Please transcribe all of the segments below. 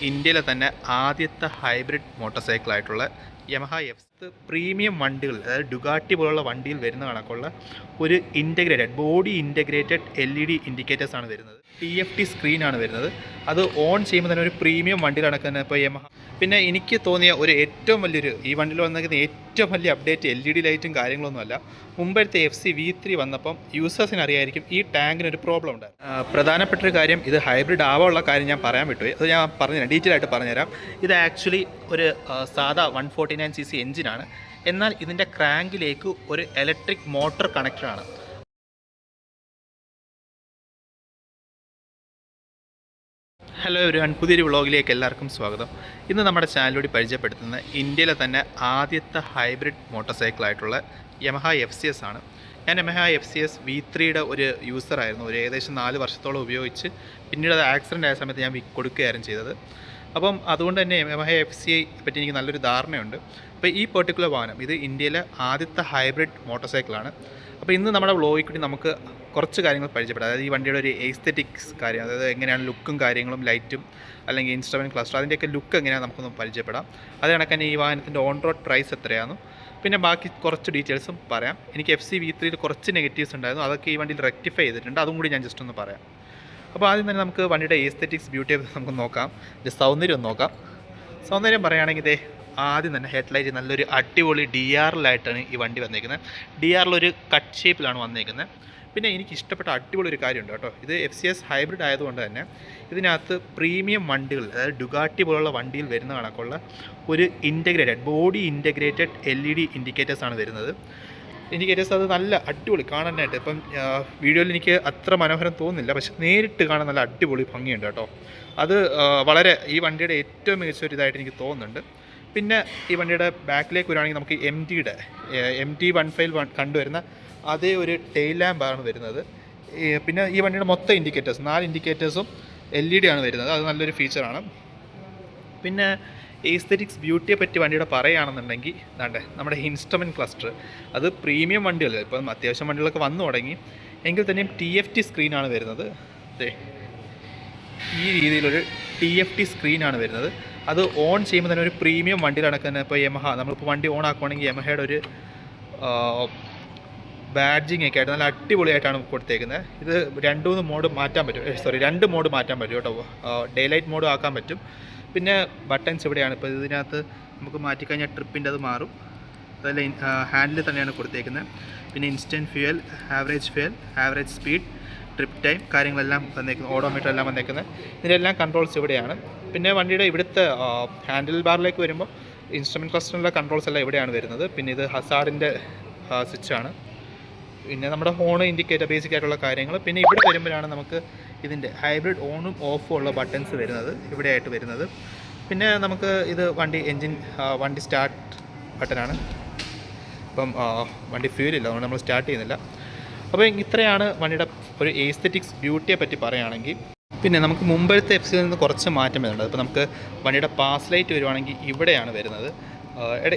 ഇന്ത്യയിലെ തന്നെ ആദ്യത്തെ ഹൈബ്രിഡ് മോട്ടോർ സൈക്കിളായിട്ടുള്ള യമഹ എഫ് പ്രീമിയം വണ്ടികൾ, അതായത് ഡുഗാട്ടി പോലുള്ള വണ്ടിയിൽ വരുന്ന കണക്കുള്ള ഒരു ഇൻ്റഗ്രേറ്റഡ് ബോഡി ഇൻ്റഗ്രേറ്റഡ് LED ഇൻഡിക്കേറ്റേഴ്സാണ് വരുന്നത്. TFT സ്ക്രീനാണ് വരുന്നത്. അത് ഓൺ ചെയ്യുമ്പോൾ തന്നെ ഒരു പ്രീമിയം വണ്ടി കണക്കുന്ന ഇപ്പോൾ യമഹ. പിന്നെ എനിക്ക് തോന്നിയ ഒരു ഏറ്റവും വലിയൊരു ഈ വണ്ടിയിൽ വന്നിരിക്കുന്ന ഏറ്റവും വലിയ അപ്ഡേറ്റ് LED ലൈറ്റും കാര്യങ്ങളൊന്നുമല്ല. മുമ്പത്തെ FC-V3 വന്നപ്പം യൂസേഴ്സിന് അറിയായിരിക്കും ഈ ടാങ്കിനൊരു പ്രോബ്ലം ഉണ്ടായിരുന്നു. പ്രധാനപ്പെട്ടൊരു കാര്യം, ഇത് ഹൈബ്രിഡ് ആവാനുള്ള കാര്യം ഞാൻ പറയാൻ വിട്ടുപോയി. അത് ഞാൻ പറഞ്ഞുതരാം, ഡീറ്റെയിൽ ആയിട്ട് പറഞ്ഞുതരാം. ഇത് ആക്ച്വലി ഒരു സാധാ 149cc എഞ്ചിനാണ്. എന്നാൽ ഇതിൻ്റെ ക്രാങ്കിലേക്ക് ഒരു ഇലക്ട്രിക് മോട്ടോർ കണക്റ്റഡാണ്. ഹലോ എവരിവൺ, പുതിയൊരു വ്ളോഗിലേക്ക് എല്ലാവർക്കും സ്വാഗതം. ഇന്ന് നമ്മുടെ ചാനലിലൂടെ പരിചയപ്പെടുത്തുന്ന ഇന്ത്യയിലെ തന്നെ ആദ്യത്തെ ഹൈബ്രിഡ് മോട്ടോർ സൈക്കിളായിട്ടുള്ള യമഹ FCS ആണ്. ഞാൻ യമഹ FCS V3യുടെ ഒരു യൂസറായിരുന്നു. ഒരു ഏകദേശം 4 വർഷത്തോളം ഉപയോഗിച്ച് പിന്നീട് അത് ആക്സിഡൻ്റ് ആയ സമയത്ത് ഞാൻ കൊടുക്കുകയായിരുന്നു ചെയ്തത്. അപ്പം അതുകൊണ്ട് തന്നെ യമഹ FCയെ പറ്റി എനിക്ക് നല്ലൊരു ധാരണയുണ്ട്. അപ്പോൾ ഈ പെർട്ടിക്കുലർ വാഹനം ഇത് ഇന്ത്യയിലെ ആദ്യത്തെ ഹൈബ്രിഡ് മോട്ടോർ സൈക്കിളാണ്. അപ്പോൾ ഇന്ന് നമ്മുടെ വ്ളോഗിൽ കൂടി നമുക്ക് കുറച്ച് കാര്യങ്ങൾ പരിചയപ്പെടാം. അതായത് ഈ വണ്ടിയുടെ ഒരു എസ്തെറ്റിക്സ് കാര്യം, അതായത് എങ്ങനെയാണ് ലുക്കും കാര്യങ്ങളും ലൈറ്റും അല്ലെങ്കിൽ ഇൻസ്ട്രുമെൻറ്റ് ക്ലസ്റ്റർ അതിൻ്റെയൊക്കെ ലുക്ക് എങ്ങനെയാണ് നമുക്കൊന്ന് പരിചയപ്പെടാം. അത് കണക്ക് തന്നെ ഈ വാഹനത്തിൻ്റെ ഓൺ റോഡ് പ്രൈസ് എത്രയാണ്, പിന്നെ ബാക്കി കുറച്ച് ഡീറ്റെയിൽസും പറയാം. എനിക്ക് FC-V3യിൽ കുറച്ച് നെഗറ്റീവ്സ് ഉണ്ടായിരുന്നു, അതൊക്കെ ഈ വണ്ടിയിൽ റെക്ടിഫൈ ചെയ്തിട്ടുണ്ട്. അതും കൂടി ഞാൻ ജസ്റ്റ് ഒന്ന് പറയാം. അപ്പോൾ ആദ്യം തന്നെ നമുക്ക് വണ്ടിയുടെ എസ്തെറ്റിക്സ് ബ്യൂട്ടി നമുക്ക് നോക്കാം. ഇതിൻ്റെ സൗന്ദര്യം നോക്കാം. സൗന്ദര്യം പറയുകയാണെങ്കിൽ ഇതേ ആദ്യം തന്നെ ഹെഡ്ലൈറ്റ് നല്ലൊരു അടിപൊളി DRL-ആയിട്ടാണ് ഈ വണ്ടി വന്നേക്കുന്നത്. DRL ഒരു കട്ട് ഷേപ്പിലാണ് വന്നേക്കുന്നത്. പിന്നെ എനിക്ക് ഇഷ്ടപ്പെട്ട അടിപൊളി ഒരു കാര്യമുണ്ട് കേട്ടോ. ഇത് FCS ഹൈബ്രിഡ് ആയതുകൊണ്ട് തന്നെ ഇതിനകത്ത് പ്രീമിയം വണ്ടികൾ, അതായത് ഡുഗാട്ടി പോലുള്ള വണ്ടിയിൽ വരുന്ന കണക്കുള്ള ഒരു ഇൻ്റഗ്രേറ്റഡ് ബോഡി ഇൻ്റഗ്രേറ്റഡ് LED ഇൻഡിക്കേറ്റേഴ്സാണ് വരുന്നത്. ഇൻഡിക്കേറ്റേഴ്സ് അത് നല്ല അടിപൊളി കാണാനായിട്ട്. ഇപ്പം വീഡിയോയിൽ എനിക്ക് അത്ര മനോഹരം തോന്നുന്നില്ല, പക്ഷെ നേരിട്ട് കാണാൻ നല്ല അടിപൊളി ഭംഗിയുണ്ട് കേട്ടോ. അത് വളരെ ഈ വണ്ടിയുടെ ഏറ്റവും മികച്ച ഒരു ഇതായിട്ട് എനിക്ക് തോന്നുന്നുണ്ട്. പിന്നെ ഈ വണ്ടിയുടെ ബാക്കിലേക്ക് വരുവാണെങ്കിൽ നമുക്ക് MT-151 കണ്ടുവരുന്ന അതേ ഒരു ടെയിൽ ലാമ്പാണ് വരുന്നത്. പിന്നെ ഈ വണ്ടിയുടെ മൊത്തം ഇൻഡിക്കേറ്റേഴ്സ് 4 ഇൻഡിക്കേറ്റേഴ്സും LED ആണ് വരുന്നത്. അത് നല്ലൊരു ഫീച്ചറാണ്. പിന്നെ എസ്തെറ്റിക്സ് ബ്യൂട്ടിയെ പറ്റി വണ്ടിയുടെ പറയുകയാണെന്നുണ്ടെങ്കിൽ നമ്മുടെ ഇൻസ്ട്രുമെൻറ്റ് ക്ലസ്റ്റർ അത് പ്രീമിയം വണ്ടികൾ, ഇപ്പം അത്യാവശ്യം വണ്ടികളൊക്കെ വന്നു തുടങ്ങി എങ്കിൽ തന്നെയും TFT സ്ക്രീനാണ് വരുന്നത്. ഈ രീതിയിലൊരു TFT സ്ക്രീനാണ് വരുന്നത്. അത് ഓൺ ചെയ്യുമ്പോൾ തന്നെ ഒരു പ്രീമിയം വണ്ടി കണക്കുന്ന ഇപ്പോൾ യമഹ, നമ്മളിപ്പോൾ വണ്ടി ഓൺ ആക്കുവാണെങ്കിൽ യമഹയുടെ ഒരു ബാഡ്ജിങ് ഒക്കെ ആയിട്ട് നല്ല അടിപൊളിയായിട്ടാണ് കൊടുത്തേക്കുന്നത്. ഇത് 2 മോഡ് മാറ്റാൻ പറ്റും. 2 മോഡ് മാറ്റാൻ പറ്റും കേട്ടോ. ഡേ ലൈറ്റ് മോഡ് ആക്കാൻ പറ്റും. പിന്നെ ബട്ടൺസ് ഇവിടെയാണ്. ഇപ്പോൾ ഇതിനകത്ത് നമുക്ക് മാറ്റിക്കഴിഞ്ഞാൽ ട്രിപ്പിൻ്റെ അത് മാറും. അതല്ല ഹാൻഡിൽ തന്നെയാണ് കൊടുത്തേക്കുന്നത്. പിന്നെ instant fuel, average speed, trip time കാര്യങ്ങളെല്ലാം വന്നേക്കുന്നത്, ഓഡോമീറ്റർ എല്ലാം വന്നേക്കുന്നത്. ഇതിലെല്ലാം കൺട്രോൾസ് ഇവിടെയാണ്. പിന്നെ വണ്ടിയുടെ ഇവിടുത്തെ ഹാൻഡിൽ ബാറിലേക്ക് വരുമ്പോൾ ഇൻസ്ട്രുമെൻറ്റ് ക്ലസ്റ്ററിലുള്ള കൺട്രോൾസ് എല്ലാം ഇവിടെയാണ് വരുന്നത്. പിന്നെ ഇത് ഹസാർഡിൻ്റെ സ്വിച്ചാണ്. പിന്നെ നമ്മുടെ ഹോണ് ഇൻഡിക്കേറ്റർ ബേസിക് ആയിട്ടുള്ള കാര്യങ്ങൾ. പിന്നെ ഇവിടെ വരുമ്പോഴാണ് നമുക്ക് ഇതിൻ്റെ ഹൈബ്രിഡ് ഓണും ഓഫും ഉള്ള ബട്ടൺസ് വരുന്നത്, ഇവിടെയായിട്ട് വരുന്നത്. പിന്നെ നമുക്ക് ഇത് വണ്ടി സ്റ്റാർട്ട് ബട്ടനാണ്. ഇപ്പം വണ്ടി ഫ്യൂലില്ല, അതുകൊണ്ട് നമ്മൾ സ്റ്റാർട്ട് ചെയ്യുന്നില്ല. അപ്പോൾ ഇത്രയാണ് വണ്ടിയുടെ ഒരു എസ്തെറ്റിക്സ് ബ്യൂട്ടിയെ പറ്റി പറയുകയാണെങ്കിൽ. പിന്നെ നമുക്ക് മുമ്പത്തെ FCയിൽ നിന്ന് കുറച്ച് മാറ്റം വരുന്നുണ്ട്. അപ്പോൾ നമുക്ക് വണ്ടിയുടെ പാസ് ലൈറ്റ് വരുവാണെങ്കിൽ ഇവിടെയാണ് വരുന്നത്.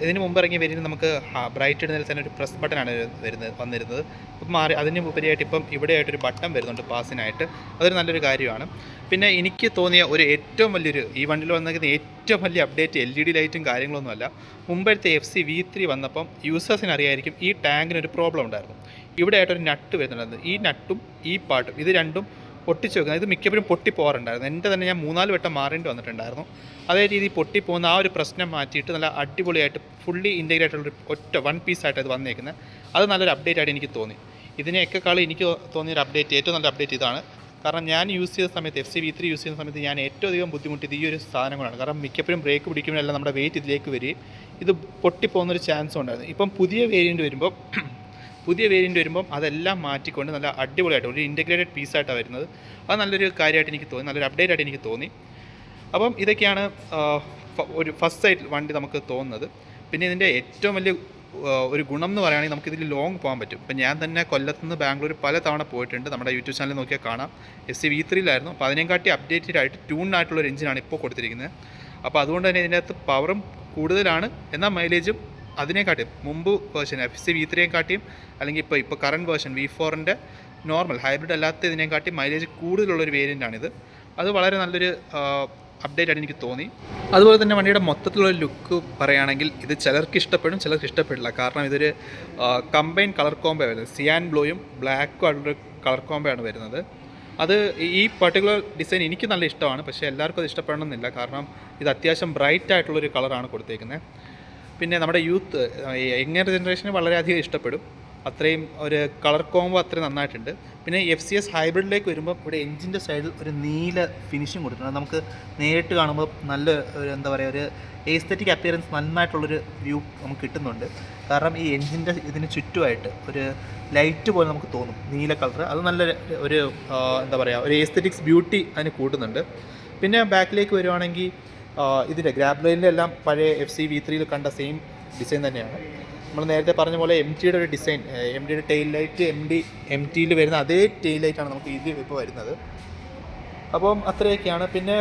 ഇതിന് മുമ്പ് ഇറങ്ങി വരുന്നത് നമുക്ക് ബ്രൈറ്റ് ഇടുന്നതിൽ തന്നെ ഒരു പ്രസ് ബട്ടനാണ് വന്നിരുന്നത്. അപ്പം അതിന് ഉപരിയായിട്ട് ഇപ്പം ഇവിടെയായിട്ടൊരു ബട്ടൺ വരുന്നുണ്ട് പാസിനായിട്ട്. അതൊരു നല്ലൊരു കാര്യമാണ്. പിന്നെ എനിക്ക് തോന്നിയ ഒരു ഏറ്റവും വലിയൊരു ഈ വണ്ടിയിൽ വന്നിരിക്കുന്ന ഏറ്റവും വലിയ അപ്ഡേറ്റ് LED ലൈറ്റും കാര്യങ്ങളൊന്നുമല്ല. മുമ്പത്തെ FC-V3 വന്നപ്പം യൂസേഴ്സിന് അറിയായിരിക്കും ഈ ടാങ്കിനൊരു പ്രോബ്ലം ഉണ്ടായിരുന്നു. ഇവിടെയായിട്ടൊരു നട്ട് വരുന്നുണ്ടായിരുന്നു. ഈ നട്ടും ഈ പാട്ടും ഇത് രണ്ടും പൊട്ടിച്ച് വെക്കുന്നത്, ഇത് മിക്കപ്പോഴും പൊട്ടിപ്പോകാറുണ്ടായിരുന്നു. എൻ്റെ തന്നെ ഞാൻ 3-4 വട്ടം മാറേണ്ടി വന്നിട്ടുണ്ടായിരുന്നു. അതേ രീതിയിൽ പൊട്ടിപ്പോകുന്ന ആ ഒരു പ്രശ്നം മാറ്റിയിട്ട് നല്ല അടിപൊളിയായിട്ട് ഫുള്ളി ഇൻറ്റഗ്രേറ്റുള്ളൊരു ഒറ്റ 1 പീസായിട്ട് അത് വന്നേക്കുന്നത്. അത് നല്ലൊരു അപ്ഡേറ്റ് ആയിട്ട് എനിക്ക് തോന്നി. ഇതിനെയൊക്കെക്കാളും എനിക്ക് തോന്നിയൊരു അപ്ഡേറ്റ്, ഏറ്റവും നല്ല അപ്ഡേറ്റ് ഇതാണ്. കാരണം ഞാൻ യൂസ് ചെയ്ത സമയത്ത് FC-V3 യൂസ് ചെയ്യുന്ന സമയത്ത് ഞാൻ ഏറ്റവും അധികം ബുദ്ധിമുട്ടിയത് ഈ ഒരു സാധനങ്ങളാണ്. കാരണം മിക്കപ്പോഴും ബ്രേക്ക് പിടിക്കുമ്പോഴെല്ലാം നമ്മുടെ വെയിറ്റ് ഇതിലേക്ക് വരികയും ഇത് പൊട്ടിപ്പോകുന്നൊരു ചാൻസ് ഉണ്ടായിരുന്നു. ഇപ്പം പുതിയ വേരിയൻറ്റ് വരുമ്പം അതെല്ലാം മാറ്റിക്കൊണ്ട് നല്ല അടിപൊളിയായിട്ട് ഒരു ഇൻറ്റഗ്രേറ്റഡ് പീസായിട്ടാണ് വരുന്നത്. അത് നല്ലൊരു കാര്യമായിട്ട് എനിക്ക് തോന്നി, നല്ലൊരു അപ്ഡേറ്റ് ആയിട്ട് എനിക്ക് തോന്നി. അപ്പം ഇതൊക്കെയാണ് ഒരു ഫസ്റ്റ് സൈഡ് വണ്ടി നമുക്ക് തോന്നുന്നത്. പിന്നെ ഇതിൻ്റെ ഏറ്റവും വലിയ ഒരു ഗുണം എന്ന് പറയുകയാണെങ്കിൽ നമുക്കിതിൽ ലോങ് പോകാൻ പറ്റും. ഇപ്പം ഞാൻ തന്നെ കൊല്ലത്തുനിന്ന് ബാംഗ്ലൂർ പല തവണ പോയിട്ടുണ്ട്. നമ്മുടെ യൂട്യൂബ് ചാനൽ നോക്കിയാൽ കാണാം. FC-V3യിലായിരുന്നു. അപ്പോൾ അതിനെക്കാട്ടി അപ്ഡേറ്റഡ് ആയിട്ട് ട്യൂണായിട്ടുള്ളൊരു എഞ്ചിനാണ് ഇപ്പോൾ കൊടുത്തിരിക്കുന്നത്. അപ്പോൾ അതുകൊണ്ട് തന്നെ ഇതിനകത്ത് പവറും കൂടുതലാണ്, എന്നാൽ മൈലേജും അതിനെക്കാട്ടിയും മുമ്പ് വേർഷൻ FC-V3യെക്കാട്ടിയും അല്ലെങ്കിൽ ഇപ്പോൾ കറണ്ട് വേർഷൻ V4ൻ്റെ നോർമൽ ഹൈബ്രിഡ് അല്ലാത്ത ഇതിനെക്കാട്ടിയും മൈലേജ് കൂടുതലുള്ളൊരു വേരിയൻ്റാണിത്. അത് വളരെ നല്ലൊരു അപ്ഡേറ്റ് ആയിട്ട് എനിക്ക് തോന്നി. അതുപോലെ തന്നെ വണ്ടിയുടെ മൊത്തത്തിലുള്ള ലുക്ക് പറയുകയാണെങ്കിൽ ഇത് ചിലർക്ക് ഇഷ്ടപ്പെടും, ചിലർക്ക് ഇഷ്ടപ്പെടില്ല. കാരണം ഇതൊരു കമ്പൈൻ കളർ കോംബോ വരുന്നത്, സിയാൻ ബ്ലൂയും ബ്ലാക്കും ആയിട്ടുള്ള കളർ കോംബോ ആണ് വരുന്നത്. അത് ഈ പർട്ടിക്കുലർ ഡിസൈൻ എനിക്ക് നല്ല ഇഷ്ടമാണ്, പക്ഷേ എല്ലാവർക്കും അത് ഇഷ്ടപ്പെടണമെന്നില്ല. കാരണം ഇത് അത്യാവശ്യം ബ്രൈറ്റ് ആയിട്ടുള്ളൊരു കളറാണ് കൊടുത്തേക്കുന്നത്. പിന്നെ നമ്മുടെ യൂത്ത് യങ്ങർ ജനറേഷന് വളരെയധികം ഇഷ്ടപ്പെടും. അത്രയും ഒരു കളർ കോംബോ അത്രയും നന്നായിട്ടുണ്ട്. പിന്നെ FCS ഹൈബ്രിഡിലേക്ക് വരുമ്പോൾ ഇവിടെ എഞ്ചിൻ്റെ സൈഡിൽ ഒരു നീല ഫിനിഷിങ് കൊടുത്തിട്ടുണ്ട്. നമുക്ക് നേരിട്ട് കാണുമ്പോൾ നല്ല ഒരു എന്താ പറയുക, ഒരു എസ്തെറ്റിക് അപ്പിയറൻസ് നന്നായിട്ടുള്ളൊരു വ്യൂ നമുക്ക് കിട്ടുന്നുണ്ട്. കാരണം ഈ എഞ്ചിൻ്റെ ഇതിന് ചുറ്റുമായിട്ട് ഒരു ലൈറ്റ് പോലെ നമുക്ക് തോന്നും നീല കളർ. അത് നല്ല ഒരു എന്താ പറയുക, ഒരു എസ്തെറ്റിക്സ് ബ്യൂട്ടി അതിന് കൂട്ടുന്നുണ്ട്. പിന്നെ ബാക്കിലേക്ക് വരുവാണെങ്കിൽ ഇതിൻ്റെ ഗ്രാബ് ലൈനിൻ്റെ എല്ലാം പഴയ FC V3 കണ്ട സെയിം ഡിസൈൻ തന്നെയാണ്. നമ്മൾ നേരത്തെ പറഞ്ഞ പോലെ MTയുടെ ഒരു ഡിസൈൻ, MTയുടെ ടെയിൽ ലൈറ്റ് MTയിൽ വരുന്ന അതേ ടെയിൽ ലൈറ്റാണ് നമുക്ക് ഇത് ഇപ്പോൾ വരുന്നത്. അപ്പം അത്രയൊക്കെയാണ്. പിന്നെ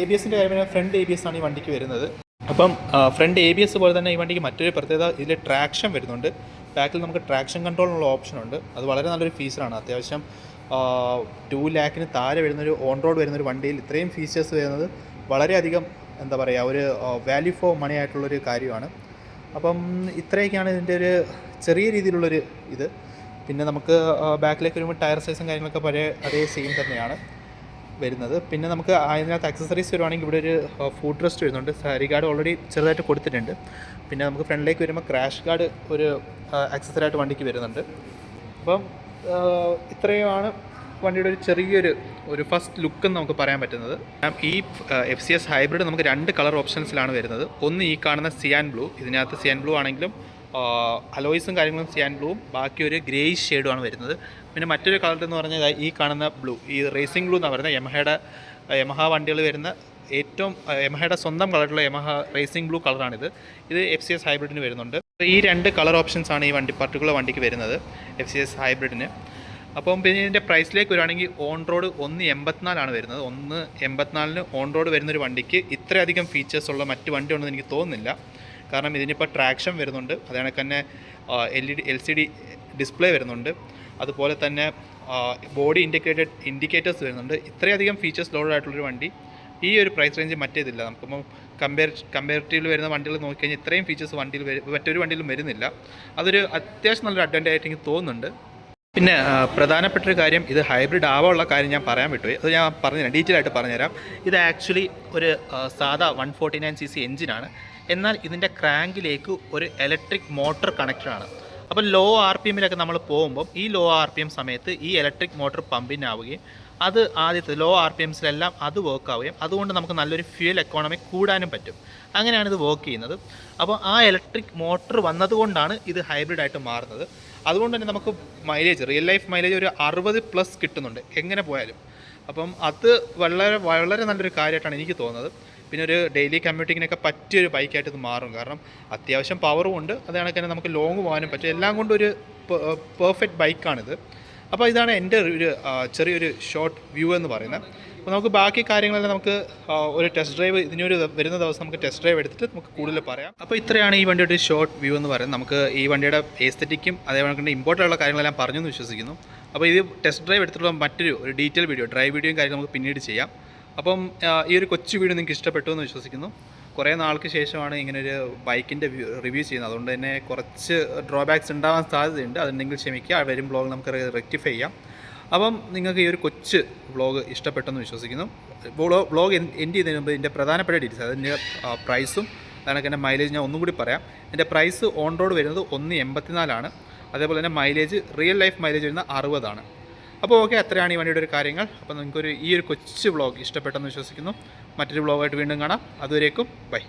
ABSൻ്റെ കാര്യം, ഫ്രണ്ട് ABS ആണ് ഈ വണ്ടിക്ക് വരുന്നത്. അപ്പം ഫ്രണ്ട് ABS പോലെ തന്നെ ഈ വണ്ടിക്ക് മറ്റൊരു പ്രത്യേകത, ഇതിൽ ട്രാക്ഷൻ വരുന്നുണ്ട്. ബാക്കിൽ നമുക്ക് ട്രാക്ഷൻ കൺട്രോളിനുള്ള ഓപ്ഷനുണ്ട്. അത് വളരെ നല്ലൊരു ഫീച്ചറാണ്. അത്യാവശ്യം 2 lakhന് താഴെ വരുന്നൊരു ഓൺ റോഡ് വരുന്നൊരു വണ്ടിയിൽ ഇത്രയും ഫീച്ചേഴ്സ് വരുന്നത് വളരെയധികം എന്താ പറയുക, ഒരു വാല്യൂ ഫോർ മണി ആയിട്ടുള്ളൊരു കാര്യമാണ്. അപ്പം ഇത്രയൊക്കെയാണ് ഇതിൻ്റെ ഒരു ചെറിയ രീതിയിലുള്ളൊരു ഇത്. പിന്നെ നമുക്ക് ബാക്കിലേക്ക് വരുമ്പോൾ ടയർ സൈസും കാര്യങ്ങളൊക്കെ പഴയ അതേ സെയിം തന്നെയാണ് വരുന്നത്. പിന്നെ നമുക്ക് അതിനകത്ത് അക്സസറീസ് വരുവാണെങ്കിൽ ഇവിടെ ഒരു ഫുഡ് റെസ്റ്റ് വരുന്നുണ്ട്. സാരി ഗാർഡ് ഓൾറെഡി ചെറുതായിട്ട് കൊടുത്തിട്ടുണ്ട്. പിന്നെ നമുക്ക് ഫ്രണ്ടിലേക്ക് വരുമ്പോൾ ക്രാഷ് ഗാർഡ് ഒരു അക്സസറിയായിട്ട് വണ്ടിക്ക് വരുന്നുണ്ട്. അപ്പം ഇത്രയുമാണ് വണ്ടിയുടെ ഒരു ചെറിയൊരു ഫസ്റ്റ് ലുക്ക് എന്ന് നമുക്ക് പറയാൻ പറ്റുന്നത്. ഈ FCS ഹൈബ്രിഡ് നമുക്ക് 2 കളർ ഓപ്ഷൻസിലാണ് വരുന്നത്. ഒന്ന് ഈ കാണുന്ന സിയാൻ ബ്ലൂ, ഇതിനകത്ത് സിയാൻ ബ്ലൂ ആണെങ്കിലും അലോയ്സും കാര്യങ്ങളും സിയാൻ ബ്ലൂവും ബാക്കി ഒരു ഗ്രേയിഷ് ഷെയ്ഡുമാണ് വരുന്നത്. പിന്നെ മറ്റൊരു കളർ എന്ന് പറഞ്ഞാൽ ഈ കാണുന്ന ബ്ലൂ, ഈ റേസിംഗ് ബ്ലൂ എന്ന് പറയുന്നത് യമഹ വണ്ടികൾ വരുന്ന ഏറ്റവും യമഹയുടെ സ്വന്തം കളറുള്ള യമഹ റേസിംഗ് ബ്ലൂ കളറാണിത്. ഇത് FCS ഹൈബ്രിഡിന് വരുന്നുണ്ട്. ഈ 2 കളർ ഓപ്ഷൻസാണ് ഈ പർട്ടിക്കുലർ വണ്ടിക്ക് വരുന്നത് FCS ഹൈബ്രിഡിന്. അപ്പം പിന്നെ ഇതിൻ്റെ പ്രൈസിലേക്ക് വരുവാണെങ്കിൽ ഓൺ റോഡ് 184 വരുന്നത്. 184 ഓൺ റോഡ് വരുന്നൊരു വണ്ടിക്ക് ഇത്രയധികം ഫീച്ചേഴ്സ് ഉള്ള മറ്റ് വണ്ടി ഉണ്ടെന്ന് എനിക്ക് തോന്നുന്നില്ല. കാരണം ഇതിനിപ്പോൾ ട്രാക്ഷൻ വരുന്നുണ്ട്, അതേ തന്നെ LCD ഡിസ്പ്ലേ വരുന്നുണ്ട്, അതുപോലെ തന്നെ ബോഡി ഇൻഡിക്കേറ്റേഴ്സ് വരുന്നുണ്ട്. ഇത്രയധികം ഫീച്ചേഴ്സ് ലോഡ് ആയിട്ടുള്ളൊരു വണ്ടി ഈ ഒരു പ്രൈസ് റേഞ്ച് മറ്റേതില്ല. നമുക്കിപ്പം കമ്പാരിറ്റീവിൽ വരുന്ന വണ്ടികൾ നോക്കിക്കഴിഞ്ഞാൽ ഇത്രയും ഫീച്ചേഴ്സ് മറ്റൊരു വണ്ടിയിലും വരുന്നില്ല. അതൊരു അത്യാവശ്യം നല്ലൊരു അഡ്വാൻറ്റേജ് ആയിട്ട് എനിക്ക് തോന്നുന്നുണ്ട്. പിന്നെ പ്രധാനപ്പെട്ടൊരു കാര്യം, ഇത് ഹൈബ്രിഡ് ആവാനുള്ള കാര്യം ഞാൻ പറയാൻ വിട്ടുപോയി. അത് ഞാൻ പറഞ്ഞുതരാം, ഡീറ്റെയിൽ ആയിട്ട് പറഞ്ഞുതരാം. ഇത് ആക്ച്വലി ഒരു സാധാ 149cc എഞ്ചിനാണ്. എന്നാൽ ഇതിൻ്റെ ക്രാങ്കിലേക്ക് ഒരു ഇലക്ട്രിക് മോട്ടർ കണക്റ്റഡാണ്. അപ്പോൾ ലോ RPM നമ്മൾ പോകുമ്പം ഈ ലോ RPM സമയത്ത് ഈ ഇലക്ട്രിക് മോട്ടർ പമ്പിനാവുകയും അത് ആദ്യത്തെ ലോ RPMസിലെല്ലാം അത് വർക്ക് ആവുകയും അതുകൊണ്ട് നമുക്ക് നല്ലൊരു ഫ്യൂൽ എക്കോണമി കൂടാനും പറ്റും. അങ്ങനെയാണ് ഇത് വർക്ക് ചെയ്യുന്നത്. അപ്പോൾ ആ ഇലക്ട്രിക് മോട്ടർ വന്നതുകൊണ്ടാണ് ഇത് ഹൈബ്രിഡായിട്ട് മാറുന്നത്. അതുകൊണ്ട് തന്നെ നമുക്ക് റിയൽ ലൈഫ് മൈലേജ് ഒരു 60+ കിട്ടുന്നുണ്ട് എങ്ങനെ പോയാലും. അപ്പം അത് വളരെ നല്ലൊരു കാര്യമായിട്ടാണ് എനിക്ക് തോന്നുന്നത്. പിന്നെ ഒരു ഡെയിലി കമ്മ്യൂട്ടിങ്ങിനൊക്കെ പറ്റിയൊരു ബൈക്കായിട്ട് ഇത് മാറും. കാരണം അത്യാവശ്യം പവറും ഉണ്ട്, അത് കണക്ക് തന്നെ നമുക്ക് ലോങ് പോകാനും പറ്റും. എല്ലാം കൊണ്ടും ഒരു പെർഫെക്റ്റ് ബൈക്കാണിത്. അപ്പോൾ ഇതാണ് എൻ്റെ ഒരു ചെറിയൊരു ഷോർട്ട് വ്യൂ എന്ന് പറയുന്നത്. അപ്പോൾ നമുക്ക് ബാക്കി കാര്യങ്ങളെല്ലാം നമുക്ക് ഒരു ടെസ്റ്റ് ഡ്രൈവ് ഇതിനൊരു വരുന്ന ദിവസം നമുക്ക് ടെസ്റ്റ് ഡ്രൈവ് എടുത്തിട്ട് നമുക്ക് കൂടുതൽ പറയാം. അപ്പോൾ ഇത്രയാണ് ഈ വണ്ടിയുടെ ഒരു ഷോർട്ട് വ്യൂ എന്ന് പറയുന്നത്. നമുക്ക് ഈ വണ്ടിയുടെ എസ്തെറ്റിക്കും അതേപോലെ ഇമ്പോർട്ടൻ്റ് ഉള്ള കാര്യങ്ങളെല്ലാം പറഞ്ഞു എന്ന് വിശ്വസിക്കുന്നു. അപ്പോൾ ഇത് ടെസ്റ്റ് ഡ്രൈവ് എടുത്തിട്ടുള്ള മറ്റൊരു ഡീറ്റെയിൽ വീഡിയോ, ഡ്രൈവ് വീഡിയോയും കാര്യങ്ങൾ നമുക്ക് പിന്നീട് ചെയ്യാം. അപ്പം ഈ ഒരു കൊച്ചു വീഡിയോ നിങ്ങൾക്ക് ഇഷ്ടപ്പെട്ടു എന്ന് വിശ്വസിക്കുന്നു. കുറേ നാൾക്ക് ശേഷമാണ് ഇങ്ങനൊരു ബൈക്കിൻ്റെ റിവ്യൂ ചെയ്യുന്നത്. അതുകൊണ്ട് തന്നെ കുറച്ച് ഡ്രോബാക്സ് ഉണ്ടാകാൻ സാധ്യതയുണ്ട്. അതുണ്ടെങ്കിൽ ക്ഷമിക്കുക, വരും വ്ളോഗ് നമുക്ക് റെക്ടിഫൈ ചെയ്യാം. അപ്പം നിങ്ങൾക്ക് ഈ ഒരു കൊച്ചു വ്ളോഗ് ഇഷ്ടപ്പെട്ടെന്ന് വിശ്വസിക്കുന്നു. വ്ളോഗ് എൻഡ് ചെയ്യുന്നതിന് മുമ്പ് ഇതിൻ്റെ പ്രധാനപ്പെട്ട ഡീറ്റെയിൽസ്, അതിൻ്റെ പ്രൈസും അതിനൊക്കെ എൻ്റെ മൈലേജ് ഞാൻ ഒന്നും കൂടി പറയാം. എൻ്റെ പ്രൈസ് ഓൺ റോഡ് വരുന്നത് 184 അതേപോലെ തന്നെ മൈലേജ് റിയൽ ലൈഫ് മൈലേജ് വരുന്നത് 60. അപ്പോൾ ഓക്കെ, അത്രയാണ് ഈ വണ്ടിയുടെ ഒരു കാര്യങ്ങൾ. അപ്പോൾ നിങ്ങൾക്കൊരു ഈ ഒരു കൊച്ചു വ്ളോഗ് ഇഷ്ടപ്പെട്ടെന്ന് വിശ്വസിക്കുന്നു. മറ്റൊരു വ്ളോഗായിട്ട് വീണ്ടും കാണാം. അതുവരേക്കും ബൈ.